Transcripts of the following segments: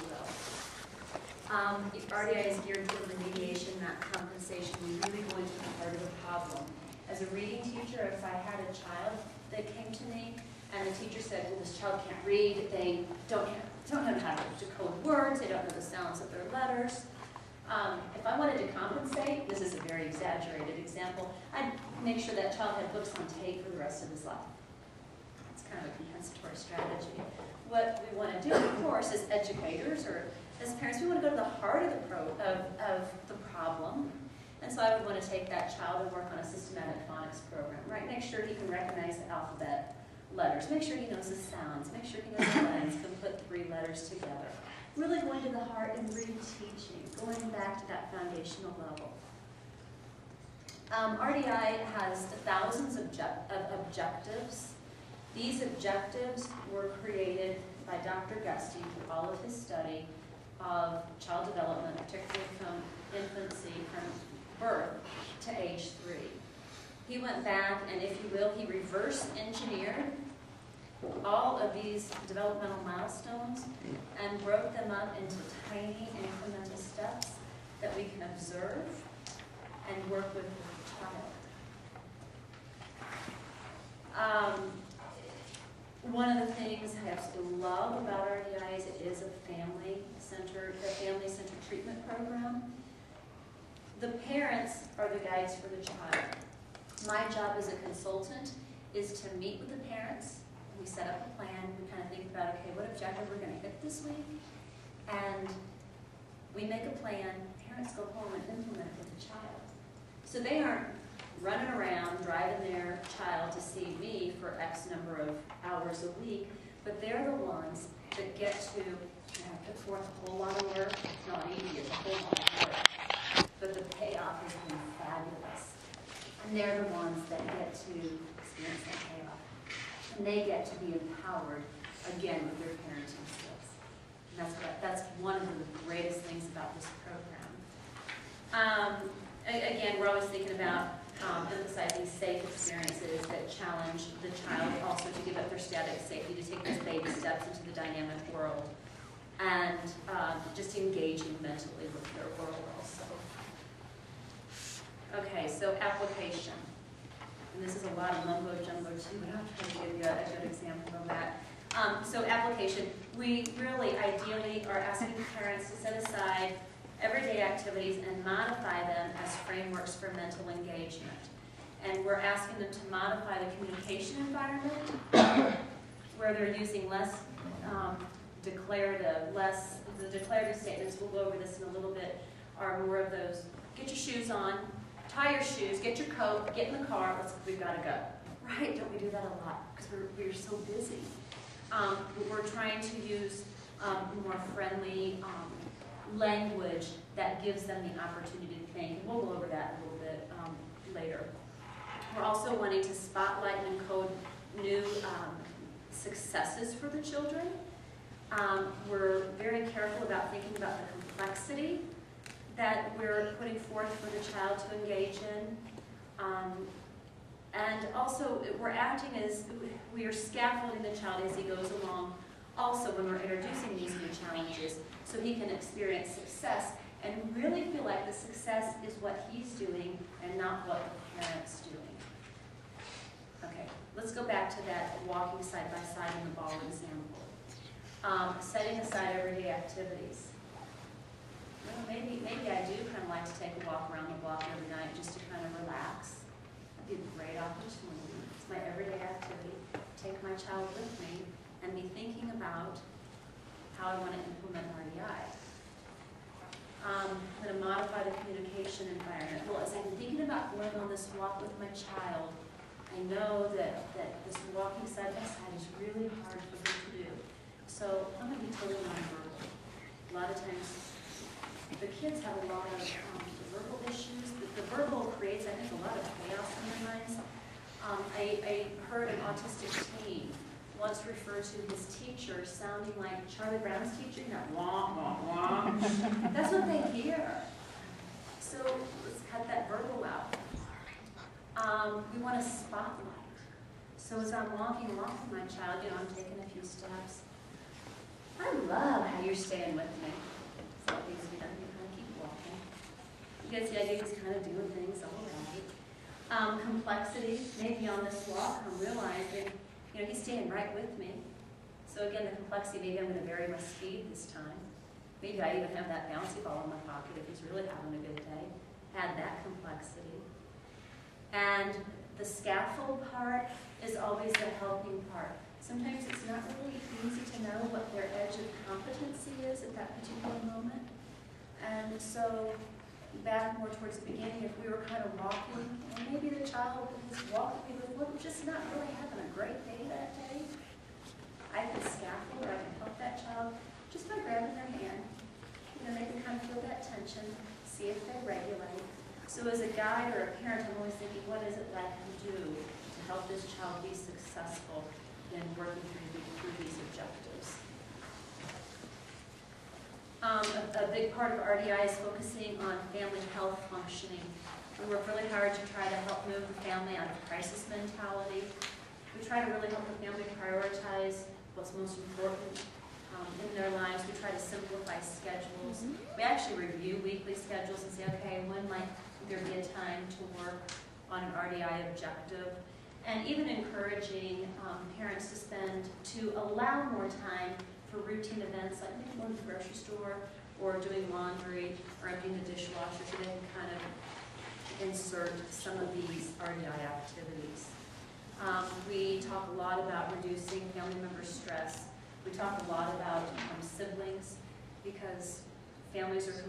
you will. If RDI is geared toward remediation, not compensation, we really go into the heart of the problem. As a reading teacher, if I had a child that came to me and the teacher said, well, this child can't read, they don't know how to decode words, they don't know the sounds of their letters. If I wanted to compensate, this is a very exaggerated example, I'd make sure that child had books on tape for the rest of his life. It's kind of a compensatory strategy. What we want to do, of course, as educators or as parents, we want to go to the heart of the problem. And so I would want to take that child and work on a systematic phonics program, right? Make sure he can recognize the alphabet letters. Make sure he knows the sounds. Make sure he knows the lines, can put 3 letters together. Really going to the heart and reteaching, going back to that foundational level. RDI has thousands of objectives. These objectives were created by Dr. Gusty through all of his study of child development, particularly from infancy, from birth to age 3. He went back and, if you will, he reverse engineered all of these developmental milestones and broke them up into tiny incremental steps that we can observe and work with the child. One of the things I absolutely love about RDI is it is a family-centered treatment program. The parents are the guides for the child. My job as a consultant is to meet with the parents. We set up a plan. We kind of think about, okay, what objective we're going to hit this week, and we make a plan. Parents go home and implement it with the child. So they aren't running around driving their child to see me for X number of hours a week, but they're the ones that get to put forth a whole lot of work. It's not easy, it's a whole lot of work, but the payoff has been fabulous. And they're the ones that get to experience that payoff. And they get to be empowered, again, with their parenting skills. And that's one of the greatest things about this program. Again, we're always thinking about emphasizing safe experiences that challenge the child also to give up their static safety, to take those baby steps into the dynamic world, and just engaging mentally with their world also. Okay, so application. And this is a lot of mumbo jumbo too, but I'll try to give you a good example of that. So application, we really ideally are asking parents to set aside everyday activities and modify them as frameworks for mental engagement. And we're asking them to modify the communication environment where they're using less the declarative statements, we'll go over this in a little bit, are more of those, get your shoes on, tie your shoes, get your coat, get in the car, we've got to go. Right? Don't we do that a lot? Because we're so busy. We're trying to use more friendly language that gives them the opportunity to think. And we'll go over that a little bit later. We're also wanting to spotlight and encode new successes for the children. We're very careful about thinking about the complexity that we're putting forth for the child to engage in. And also, we're acting as, we are scaffolding the child as he goes along, also when we're introducing these new challenges, so he can experience success and really feel like the success is what he's doing and not what the parent's doing. Okay, let's go back to that walking side by side in the ball example. Setting aside everyday activities. Well, maybe I do kind of like to take a walk around the block every night just to kind of relax. That'd be a great opportunity. It's my everyday activity. Take my child with me and be thinking about how I want to implement RDI. I'm going to modify the communication environment. Well, as I'm thinking about going on this walk with my child, I know that this walking side by side is really hard for them to do. So I'm going to be totally nonverbal. A lot of times, the kids have a lot of verbal issues. The verbal creates, I think, a lot of chaos in their minds. I heard an autistic teen once refer to his teacher sounding like Charlie Brown's teacher, you know, wah, wah, wah. That's what they hear. So let's cut that verbal out. We want a spotlight. So as I'm walking along with my child, I'm taking a few steps. I love how you're staying with me. So it needs to be done. You kind of keep walking. You get the idea he's kind of doing things all right. Complexity, maybe on this walk, I'm realizing, he's staying right with me. So again, the complexity, maybe I'm going to vary my speed this time. Maybe I even have that bouncy ball in my pocket if he's really having a good day. Add that complexity. And the scaffold part is always the helping part. Sometimes it's not really easy to know what their edge of competency is at that particular moment. And so back more towards the beginning, if we were kind of walking, and maybe the child who's walking with was just not really having a great day that day, I can scaffold, or I can help that child just by grabbing their hand. They can kind of feel that tension, see if they regulate. So as a guide or a parent, I'm always thinking, what is it that I can do to help this child be successful in working through these objectives? A big part of RDI is focusing on family health functioning. We work really hard to try to help move the family out of crisis mentality. We try to really help the family prioritize what's most important in their lives. We try to simplify schedules. We actually review weekly schedules and say, okay, when might there be a time to work on an RDI objective? And even encouraging parents to allow more time for routine events like maybe going to the grocery store or doing laundry or emptying the dishwasher, so they can kind of insert some of these RDI activities. We talk a lot about reducing family member stress. We talk a lot about siblings, because families are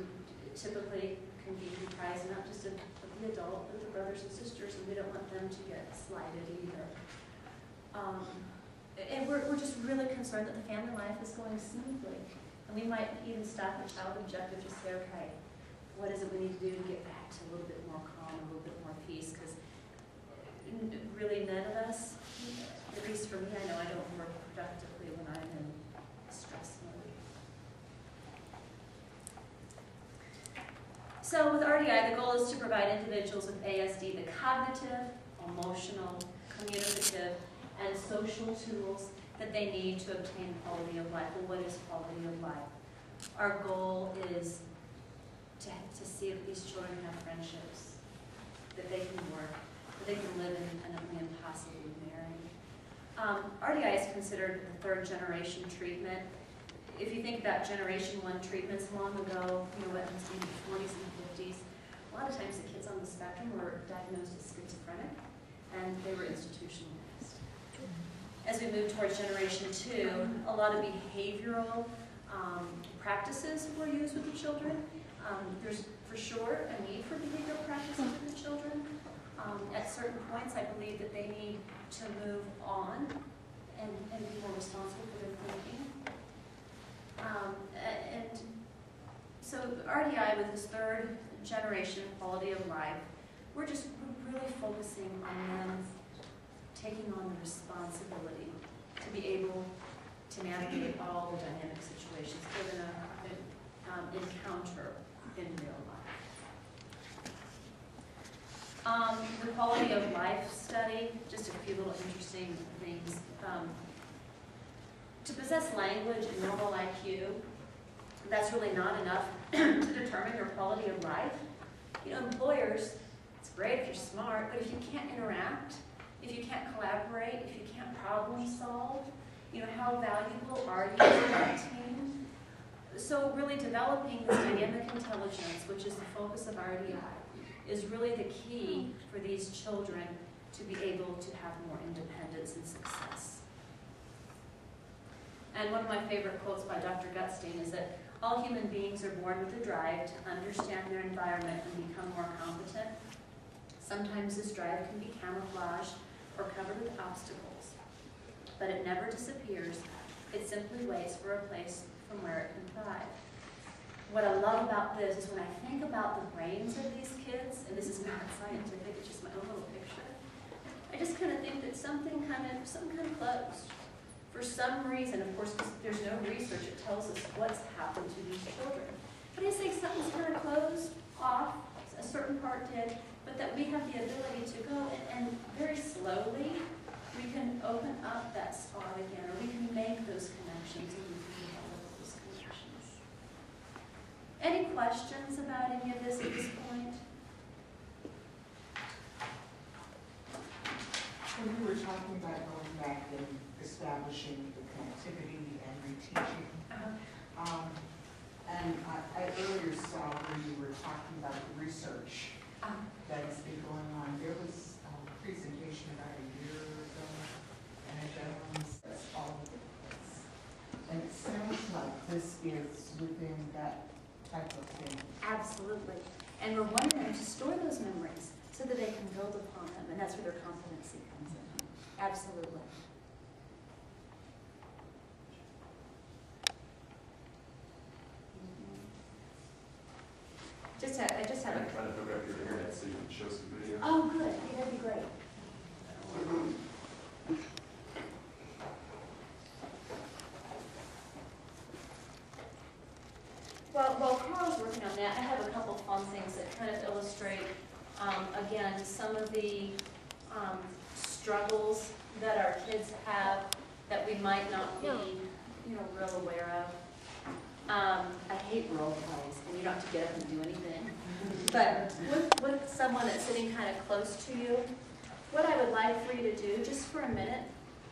typically can be comprised not just of the adult, but the brothers and sisters, and we don't want them to get slighted either. And we're just really concerned that the family life is going smoothly. And we might even stop at child objective to say, okay, what is it we need to do to get back to a little bit more calm, a little bit more peace? Because really none of us, at least for me, I know I don't work productively when I'm in stress mode. So with RDI, the goal is to provide individuals with ASD the cognitive, emotional, communicative, and social tools that they need to obtain quality of life. Well, what is quality of life? Our goal is to see if these children have friendships, that they can work, that they can live independently and possibly marry. RDI is considered the third generation treatment. If you think about generation 1 treatments long ago, what in the 40s and 50s, a lot of times the kids on the spectrum were diagnosed as schizophrenic, and they were institutionalized. As we move towards generation 2, a lot of behavioral practices were used with the children. There's for sure a need for behavioral practices with the children. At certain points, I believe that they need to move on and be more responsible for their thinking. And so RDI, with this third generation quality of life, we're really focusing on them taking on the responsibility to be able to navigate all the dynamic situations they're going to encounter in real life. The quality of life study, just a few little interesting things. To possess language and normal IQ, that's really not enough to determine your quality of life. Employers, it's great if you're smart, but if you can't interact, if you can't collaborate, if you can't problem solve, how valuable are you to that team? So really developing this dynamic intelligence, which is the focus of RDI, is really the key for these children to be able to have more independence and success. And one of my favorite quotes by Dr. Gutstein is that all human beings are born with a drive to understand their environment and become more competent. Sometimes this drive can be camouflaged or covered with obstacles, but it never disappears. It simply waits for a place from where it can thrive. What I love about this is when I think about the brains of these kids, and this is not scientific, it's just my own little picture, I just kind of think that something kind of closed. For some reason, of course, there's no research that tells us what's happened to these children. But I say something's kind of closed off, a certain part did, but that we have the ability to go and very slowly we can open up that spot again, or we can make those connections and we can develop questions about any of this at this point? When we were talking about going back and establishing the connectivity and reteaching, and I earlier saw where you were talking about the research that has been going on. There was a presentation about a year ago, and a gentleman says all of this. And it sounds like this is within that type of thing. Absolutely. And we're wanting them to store those memories so that they can build upon them, and that's where their competency comes in. Absolutely. I just have I'm trying to hook up your internet so you can show some video. Oh, good. Yeah, that'd be great. Well, while Carl's working on that, I have a couple fun things that kind of illustrate, again, some of the struggles that our kids have that we might not be, real aware of. I hate role plays, and you don't have to get up and do anything. But with someone that's sitting kind of close to you, what I would like for you to do, just for a minute,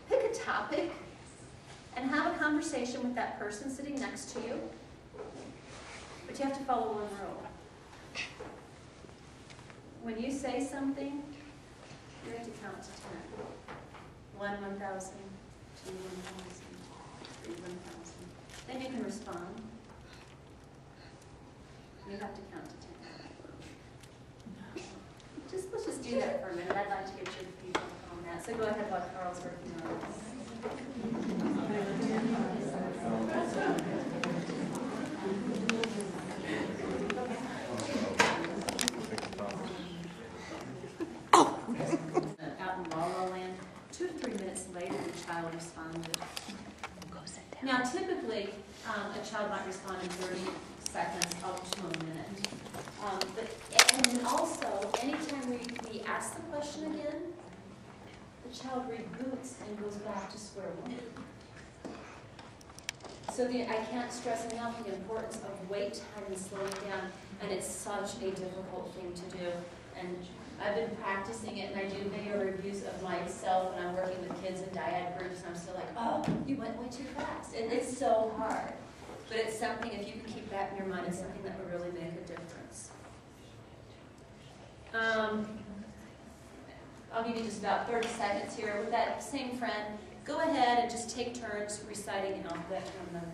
pick a topic and have a conversation with that person sitting next to you. But you have to follow one rule. When you say something, you have to count to 10. 1, 1,000, 2, 1,000, 3, 1,000. Then you can respond. You have to count to 10. Let's just do that for a minute. I'd like to get your feedback on that. So go ahead while Carl's working on this. Out in La La Land, 2 to 3 minutes later, the child responded. Now, typically, a child might respond in 30 seconds up to a minute. And also, anytime we ask the question again, the child reboots and goes back to square one. So I can't stress enough the importance of wait time and slowing down, and it's such a difficult thing to do. And I've been practicing it, and I do video reviews of myself when I'm working with kids in dyad groups, and I'm still like, oh, you went way too fast. And it's so hard. But it's something, if you can keep that in your mind, it's something that would really make a difference. I'll give you just about 30 seconds here. With that same friend, go ahead and just take turns reciting an alphabet from them.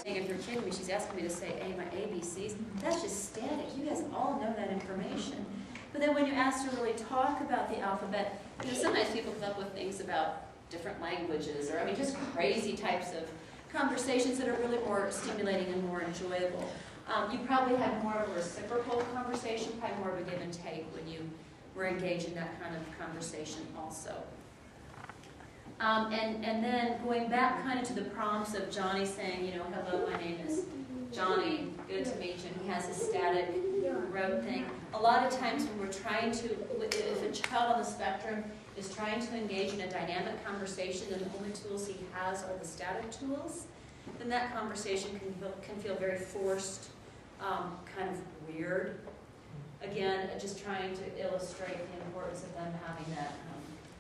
If you're kidding me, she's asking me to say my ABCs. That's just static. You guys all know that information. But then when you ask to really talk about the alphabet, sometimes people come up with things about different languages, or just crazy types of conversations that are really more stimulating and more enjoyable. You probably had more of a reciprocal conversation, probably more of a give and take when you were engaged in that kind of conversation also. And then going back kind of to the prompts of Johnny saying, hello, my name is Johnny, good to meet you. And he has a static rote thing. A lot of times when we're trying to, if a child on the spectrum is trying to engage in a dynamic conversation and the only tools he has are the static tools, then that conversation can feel very forced, kind of weird. Again, just trying to illustrate the importance of them having that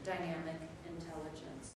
dynamic intelligence.